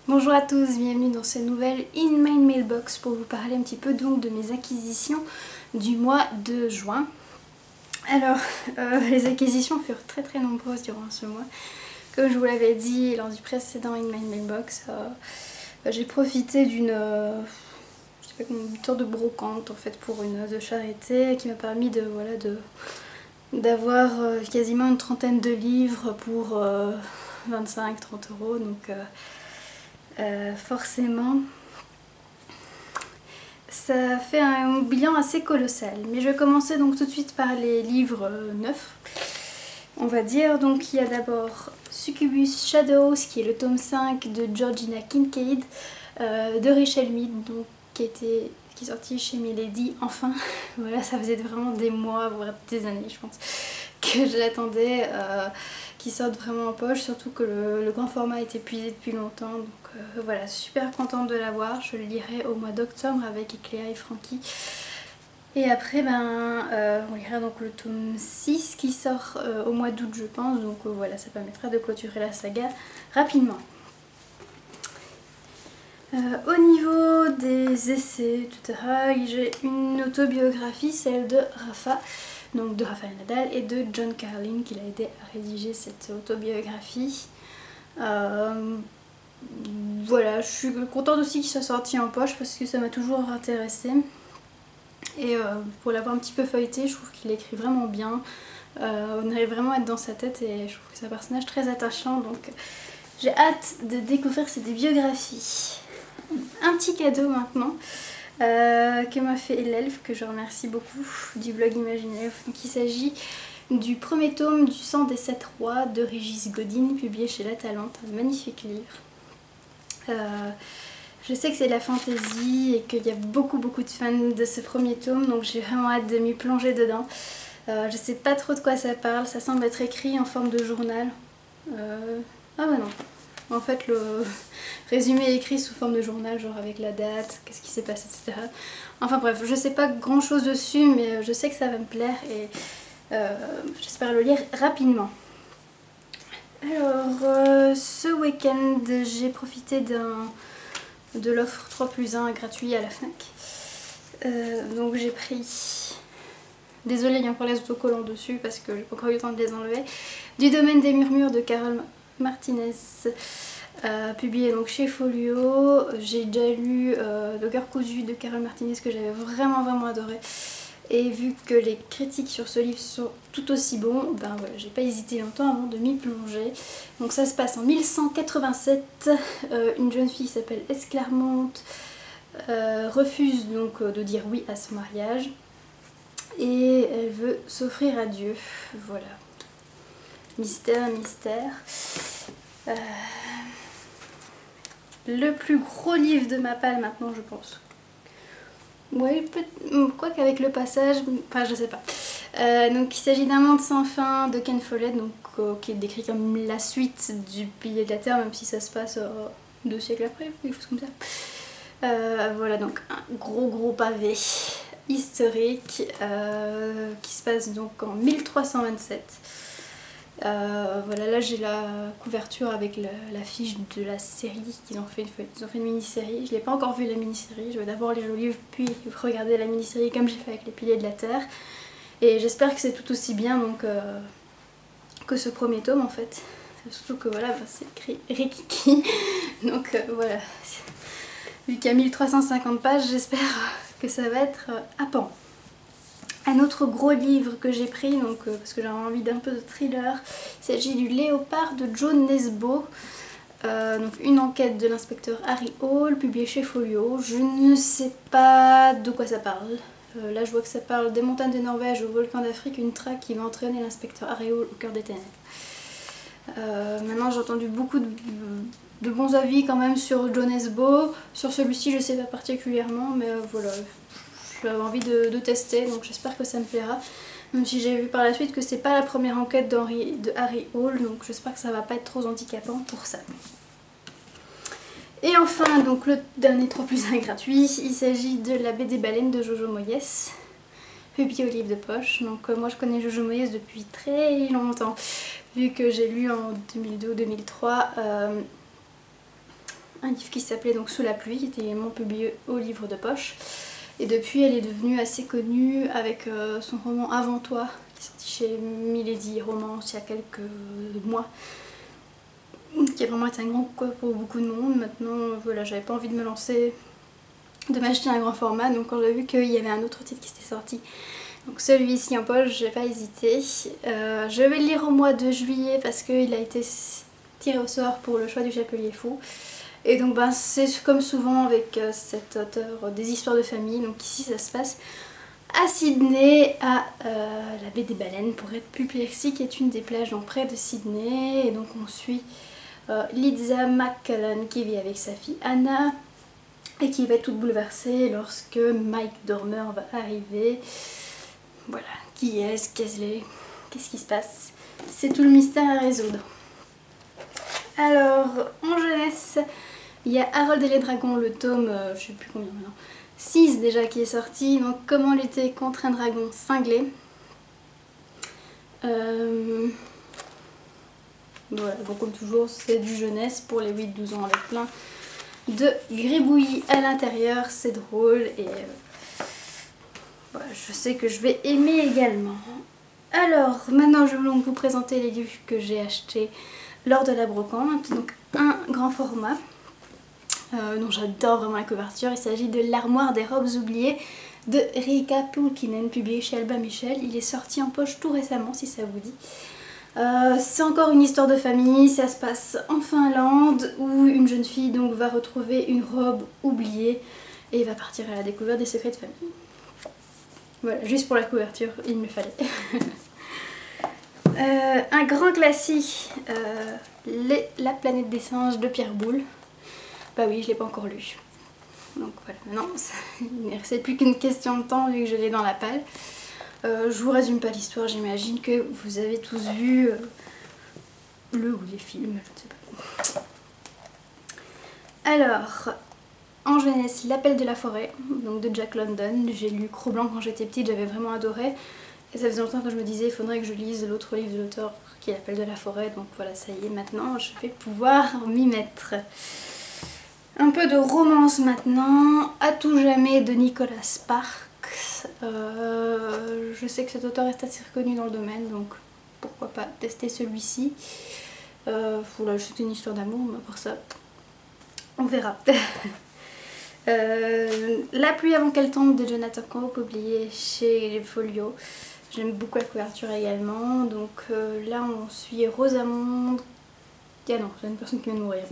Bonjour à tous, bienvenue dans cette nouvelle In My Mailbox pour vous parler un petit peu donc de mes acquisitions du mois de juin. Alors, les acquisitions furent très nombreuses durant ce mois. Comme je vous l'avais dit lors du précédent In My Mailbox, j'ai profité d'une une sorte de brocante en fait pour une œuvre de charité qui m'a permis d'avoir quasiment une trentaine de livres pour 25-30 euros. Donc forcément ça fait un bilan assez colossal. Mais je vais commencer donc tout de suite par les livres neufs, on va dire. Donc il y a d'abord Succubus Shadows qui est le tome 5 de Georgina Kincaid de Rachel Mead, donc qui est sorti chez Milady enfin. Voilà, ça faisait vraiment des mois, voire des années je pense, que je l'attendais qui sorte vraiment en poche, surtout que le grand format est épuisé depuis longtemps. Donc voilà, super contente de l'avoir. Je le lirai au mois d'octobre avec Ecléa et Frankie. Et après on lira donc le tome 6 qui sort au mois d'août je pense. Donc voilà, ça permettra de clôturer la saga rapidement. Au niveau des essais, etc., j'ai une autobiographie, celle de Rafa, donc de Rafael Nadal et de John Carlin qui l'a aidé à rédiger cette autobiographie. Voilà, je suis contente aussi qu'il soit sorti en poche parce que ça m'a toujours intéressée. Et pour l'avoir un petit peu feuilleté, je trouve qu'il écrit vraiment bien. On arrive vraiment à être dans sa tête et je trouve que c'est un personnage très attachant. Donc j'ai hâte de découvrir cette biographie. Un petit cadeau maintenant que m'a fait l'elfe, que je remercie beaucoup, du blog Imaginaire. Donc il s'agit du premier tome du Sang des 7 rois de Régis Godin, publié chez La Talente, un magnifique livre. Je sais que c'est de la fantaisie et qu'il y a beaucoup de fans de ce premier tome, donc j'ai vraiment hâte de m'y plonger dedans. Je sais pas trop de quoi ça parle, ça semble être écrit en forme de journal. Ah bah non. En fait, le résumé est écrit sous forme de journal, genre avec la date, qu'est-ce qui s'est passé, etc. Enfin bref, je sais pas grand chose dessus, mais je sais que ça va me plaire et j'espère le lire rapidement. Alors, ce week-end, j'ai profité de l'offre 3+1 gratuit à la FNAC. Donc j'ai pris... Désolée, il y a encore les autocollants dessus parce que j'ai pas encore eu le temps de les enlever. Du domaine des murmures de Carole Martinez, publié donc chez Folio. J'ai déjà lu Le cœur cousu de Carole Martinez que j'avais vraiment adoré. Et vu que les critiques sur ce livre sont tout aussi bons, ben voilà, j'ai pas hésité longtemps avant de m'y plonger. Donc ça se passe en 1187. Une jeune fille qui s'appelle Esclarmonde refuse donc de dire oui à ce mariage. Et elle veut s'offrir à Dieu. Voilà. Mystère. Le plus gros livre de ma palle maintenant, je pense. Oui, quoi qu'avec le passage, enfin je sais pas. Donc il s'agit d'un monde sans fin de Ken Follett, donc qui est décrit comme la suite du Pilier de la Terre, même si ça se passe 2 siècles après, quelque chose comme ça. Voilà, donc un gros pavé historique qui se passe donc en 1327. Voilà, là j'ai la couverture avec la fiche de la série qu'ils ont fait. Ils ont fait une mini-série. Je n'ai pas encore vu la mini-série. Je vais d'abord lire le livre puis regarder la mini-série comme j'ai fait avec les Piliers de la Terre. Et j'espère que c'est tout aussi bien donc, que ce premier tome en fait. Surtout que voilà, c'est écrit Rikiki. Donc voilà. Vu qu'il y a 1350 pages, j'espère que ça va être happant. Un autre gros livre que j'ai pris, donc, parce que j'avais envie d'un peu de thriller, il s'agit du Léopard de Joan Nesbo. Donc une enquête de l'inspecteur Harry Hall, publié chez Folio. Je ne sais pas de quoi ça parle. Là je vois que ça parle des montagnes de Norvège au volcan d'Afrique, une traque qui va entraîner l'inspecteur Harry Hall au cœur des ténèbres. Maintenant j'ai entendu beaucoup de bons avis quand même sur Joan Nesbo. Sur celui-ci je sais pas particulièrement, mais voilà. J'avais envie de tester, donc j'espère que ça me plaira. Même si j'ai vu par la suite que c'est pas la première enquête de Harry Hall, donc j'espère que ça va pas être trop handicapant pour ça. Et enfin, donc le dernier 3+1 gratuit, il s'agit de la BD Baleine de Jojo Moyes, publié au livre de poche. Donc moi je connais Jojo Moyes depuis très longtemps, vu que j'ai lu en 2002 ou 2003 un livre qui s'appelait donc Sous la pluie, qui était également publié au livre de poche. Et depuis elle est devenue assez connue avec son roman Avant toi, qui est sorti chez Milady Romance il y a quelques mois, qui a vraiment été un grand coup pour beaucoup de monde. Maintenant voilà, j'avais pas envie de me lancer, de m'acheter un grand format, donc quand j'ai vu qu'il y avait un autre titre qui s'était sorti, donc celui-ci en poche, j'ai pas hésité. Je vais le lire au mois de juillet parce qu'il a été tiré au sort pour le choix du Chapelier Fou. Et donc ben, c'est comme souvent avec cet auteur des histoires de famille. Donc ici ça se passe à Sydney, à la baie des Baleines pour être plus précis, qui est une des plages donc près de Sydney. Et donc on suit Liza McCallan qui vit avec sa fille Anna et qui va être toute bouleversée lorsque Mike Dormer va arriver. Voilà, qui est-ce, qu'est-ce qui se passe? C'est tout le mystère à résoudre. Alors, en jeunesse, il y a Harold et les dragons, le tome, je sais plus combien maintenant, 6 déjà qui est sorti. Donc, comment lutter contre un dragon cinglé. Voilà, donc comme toujours, c'est du jeunesse pour les 8-12 ans avec plein de gribouillis à l'intérieur. C'est drôle et voilà, je sais que je vais aimer également. Alors, maintenant je vais donc vous présenter les livres que j'ai achetés lors de la brocante. Donc un grand format dont j'adore vraiment la couverture. Il s'agit de L'armoire des robes oubliées de Riikka Pulkkinen, publié chez Albin Michel. Il est sorti en poche tout récemment si ça vous dit. C'est encore une histoire de famille, ça se passe en Finlande où une jeune fille donc va retrouver une robe oubliée et va partir à la découverte des secrets de famille. Voilà, juste pour la couverture, il me fallait. Un grand classique, La planète des singes de Pierre Boulle. Bah oui, je l'ai pas encore lu. Donc voilà, maintenant il ne restait plus qu'une question de temps vu que je l'ai dans la palle. Je vous résume pas l'histoire, j'imagine que vous avez tous vu le ou les films, je ne sais pas. Alors, en jeunesse, L'appel de la forêt, donc de Jack London. J'ai lu Cro-Blanc quand j'étais petite, j'avais vraiment adoré. Et ça faisait longtemps que je me disais, il faudrait que je lise l'autre livre de l'auteur qui est L'Appel de la forêt. Donc voilà, ça y est, maintenant je vais pouvoir m'y mettre. Un peu de romance maintenant, À tout jamais de Nicholas Sparks. Je sais que cet auteur est assez reconnu dans le domaine, donc pourquoi pas tester celui-ci. Voilà, c'est une histoire d'amour, mais pour ça, on verra. La pluie avant qu'elle tombe de Jonathan Coe, publié chez Folio. J'aime beaucoup la couverture également. Donc là on suit Rosamonde. Ah non, c'est une personne qui vient de mourir.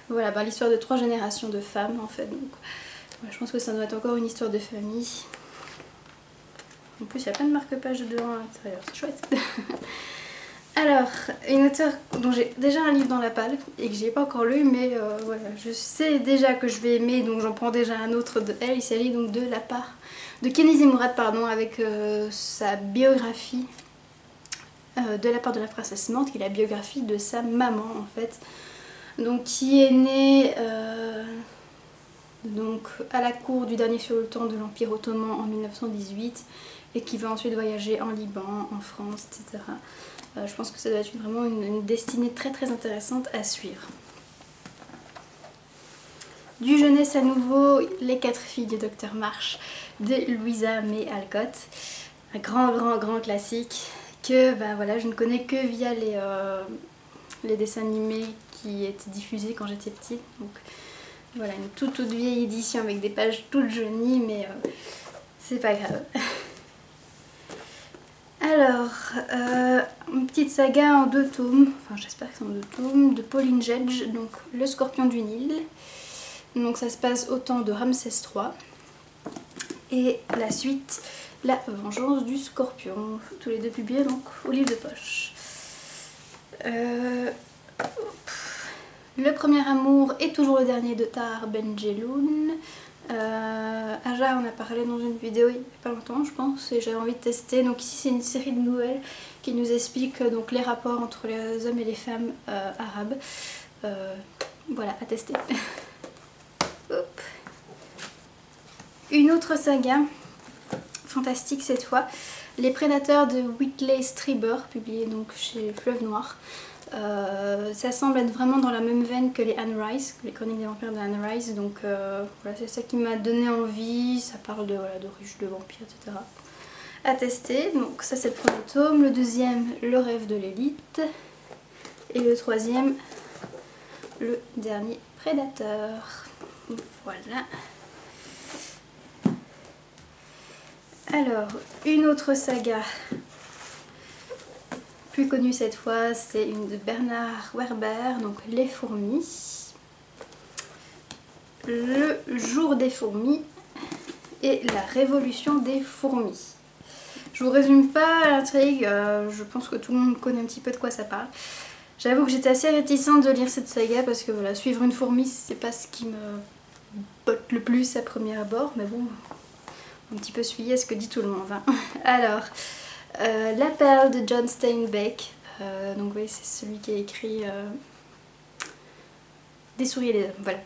Voilà, bah, l'histoire de 3 générations de femmes en fait. Donc ouais, je pense que ça doit être encore une histoire de famille. En plus il y a plein de marque-pages dedans à l'intérieur, c'est chouette. Alors, une auteure dont j'ai déjà un livre dans la palle et que j'ai pas encore lu, mais voilà, je sais déjà que je vais aimer, donc j'en prends déjà un autre de elle. Il s'agit donc de Kenise Mourad, pardon, avec sa biographie de la part de la princesse Mante, qui est la biographie de sa maman en fait. Donc qui est née donc à la cour du dernier sultan de l'Empire ottoman en 1918 et qui va ensuite voyager en Liban, en France, etc. Je pense que ça doit être vraiment une destinée très très intéressante à suivre. Du jeunesse à nouveau, Les 4 filles du Docteur March de Louisa May Alcott. Un grand classique que ben, voilà, je ne connais que via les dessins animés qui étaient diffusés quand j'étais petite. Donc voilà, une toute vieille édition avec des pages toutes jaunies, mais c'est pas grave. Alors, une petite saga en 2 tomes, enfin j'espère que c'est en 2 tomes, de Pauline Jedge, donc Le Scorpion du Nil. Donc ça se passe au temps de Ramsès III. Et la suite, La Vengeance du Scorpion, tous les deux publiés donc au livre de poche. Le premier amour est toujours le dernier de Tahar Ben Jelloun. Aja en a parlé dans une vidéo il n'y a pas longtemps je pense et j'avais envie de tester. Donc ici c'est une série de nouvelles qui nous explique donc les rapports entre les hommes et les femmes arabes. Voilà, à tester. Hop. Une autre saga, fantastique cette fois, Les Prédateurs de Whitley Strieber, publié donc chez Fleuve Noir. Ça semble être vraiment dans la même veine que les Anne Rice, les chroniques des vampires de Anne Rice, donc voilà, c'est ça qui m'a donné envie. Ça parle de, voilà, de riches, de vampires, etc. À tester. Donc ça c'est le premier tome, le deuxième, le rêve de l'élite, et le troisième, le dernier prédateur. Voilà. Alors, une autre saga plus connue cette fois, c'est une de Bernard Werber, donc Les Fourmis. Le jour des fourmis et la révolution des fourmis. Je vous résume pas l'intrigue, je pense que tout le monde connaît un petit peu de quoi ça parle. J'avoue que j'étais assez réticente de lire cette saga parce que voilà, suivre une fourmi c'est pas ce qui me botte le plus à premier abord, mais bon, un petit peu suivi à ce que dit tout le monde. Hein. Alors, La perle de John Steinbeck, donc oui c'est celui qui a écrit Des souris et des hommes, voilà,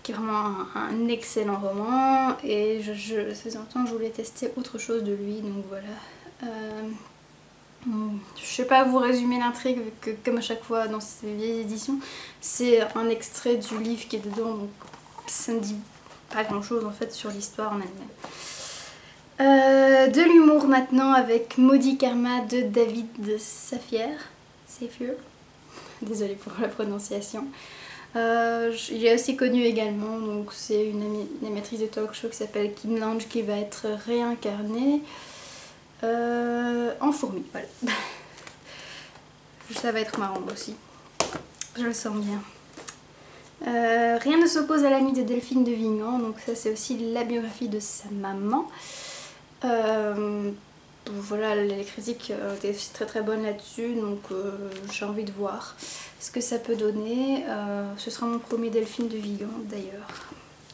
qui est vraiment un excellent roman et ça faisait longtemps que je voulais tester autre chose de lui, donc voilà. Je sais pas vous résumer l'intrigue vu que comme à chaque fois dans ces vieilles éditions, c'est un extrait du livre qui est dedans, donc ça ne dit pas grand chose en fait sur l'histoire en elle-même. De l'humour maintenant avec Maudit Karma de David Safier. Désolée pour la prononciation. Il est assez connu également, donc c'est une animatrice de talk show qui s'appelle Kim Lange qui va être réincarnée en fourmi, voilà. Ça va être marrant aussi, je le sens bien. Rien ne s'oppose à la nuit de Delphine de Vigan, donc ça c'est aussi la biographie de sa maman. Voilà, les critiques étaient aussi très bonnes là-dessus, donc j'ai envie de voir ce que ça peut donner. Ce sera mon premier Delphine de Vigan d'ailleurs,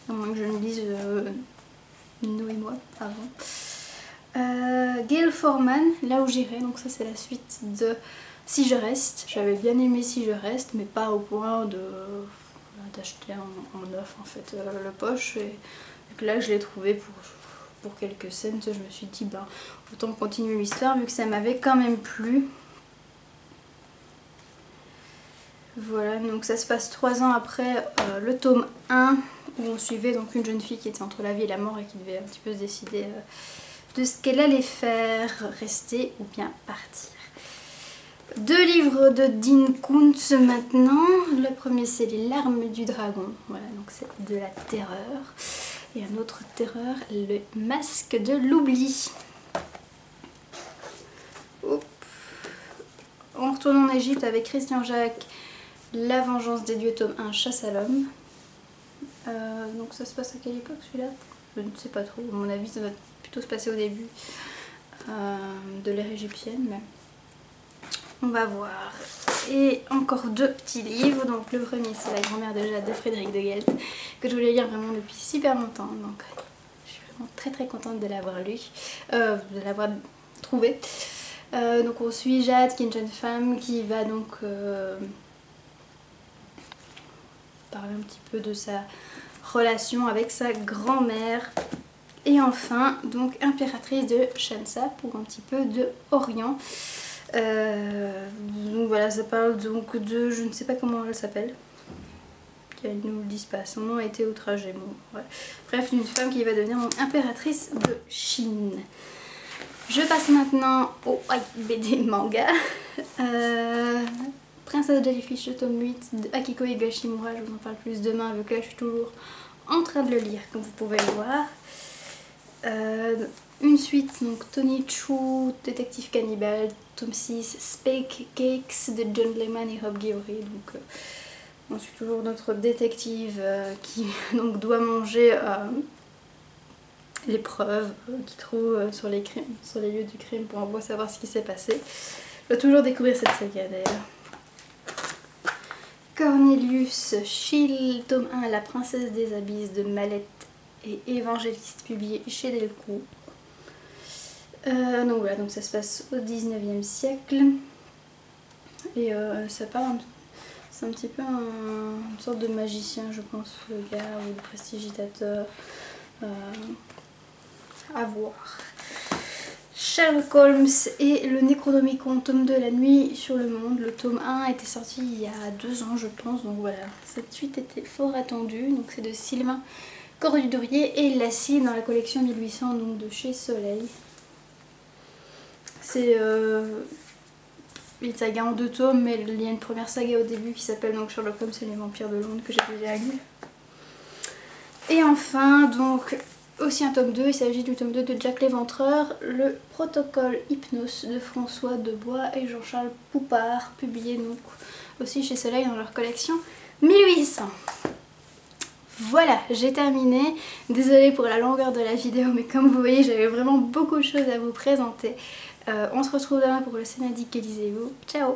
à moins que je ne lise Nino et moi avant. Gail Forman, Là où j'irai, donc ça c'est la suite de Si je reste. J'avais bien aimé Si je reste, mais pas au point d'acheter en neuf en fait le poche, et donc là je l'ai trouvé pour quelques scènes, je me suis dit ben autant continuer l'histoire vu que ça m'avait quand même plu. Voilà, donc ça se passe 3 ans après le tome 1 où on suivait donc une jeune fille qui était entre la vie et la mort et qui devait un petit peu se décider de ce qu'elle allait faire, rester ou bien partir. 2 livres de Dean Koontz maintenant. Le premier c'est Les larmes du dragon, voilà, donc c'est de la terreur. Et un autre terreur, Le masque de l'oubli. On retourne en Égypte avec Christian Jacques, La vengeance des dieux, tome 1, Chasse à l'homme. Donc ça se passe à quelle époque celui-là? Je ne sais pas trop, à mon avis ça va plutôt se passer au début de l'ère égyptienne, mais on va voir. Et encore 2 petits livres, donc le premier c'est La grand-mère de Jade de Frédéric de Gelt, que je voulais lire vraiment depuis super longtemps, donc je suis vraiment très contente de l'avoir lu, de l'avoir trouvé. Donc on suit Jade qui est une jeune femme qui va donc parler un petit peu de sa relation avec sa grand-mère. Et enfin donc Impératrice de Shansa pour un petit peu de Orient. Donc voilà, ça parle donc de, je ne sais pas comment elle s'appelle, qu'elle nous le dise pas, son nom a été outragé, bon, ouais. Bref, une femme qui va devenir donc impératrice de Chine. Je passe maintenant au BD manga. Princesse Jellyfish, le tome 8 de Akiko Higashimura, je vous en parle plus demain vu que là je suis toujours en train de le lire comme vous pouvez le voir. Une suite, donc Tony Chu, détective cannibale, tome 6, Spake Cakes de John Lehman et Rob Guillory. Donc on suit toujours notre détective qui donc doit manger les preuves qu'il trouve sur les lieux du crime pour en savoir ce qui s'est passé. Je dois toujours découvrir cette saga d'ailleurs. Cornelius Schill, tome 1, La princesse des abysses de Mallette et Évangéliste, publié chez Delcourt. Donc voilà, donc ça se passe au 19e siècle et ça parle, c'est un petit peu une sorte de magicien je pense, le gars, ou de prestidigitateur, à voir. Sherlock Holmes et le Necronomicon, tome 2, La nuit sur le monde. Le tome 1 était sorti il y a 2 ans je pense, donc voilà, cette suite était fort attendue. Donc c'est de Sylvain Corodurier et Lassie dans la collection 1800, donc de chez Soleil. C'est une saga en 2 tomes, mais il y a une première saga au début qui s'appelle donc Sherlock Holmes et les vampires de Londres que j'ai déjà lu. Et enfin, donc aussi un tome 2, il s'agit du tome 2 de Jack l'Éventreur, le protocole Hypnos de François Debois et Jean-Charles Poupart, publié donc aussi chez Soleil dans leur collection 1800. Voilà, j'ai terminé. Désolée pour la longueur de la vidéo, mais comme vous voyez, j'avais vraiment beaucoup de choses à vous présenter. On se retrouve demain pour le Scénadique, que lisez-vous. Ciao!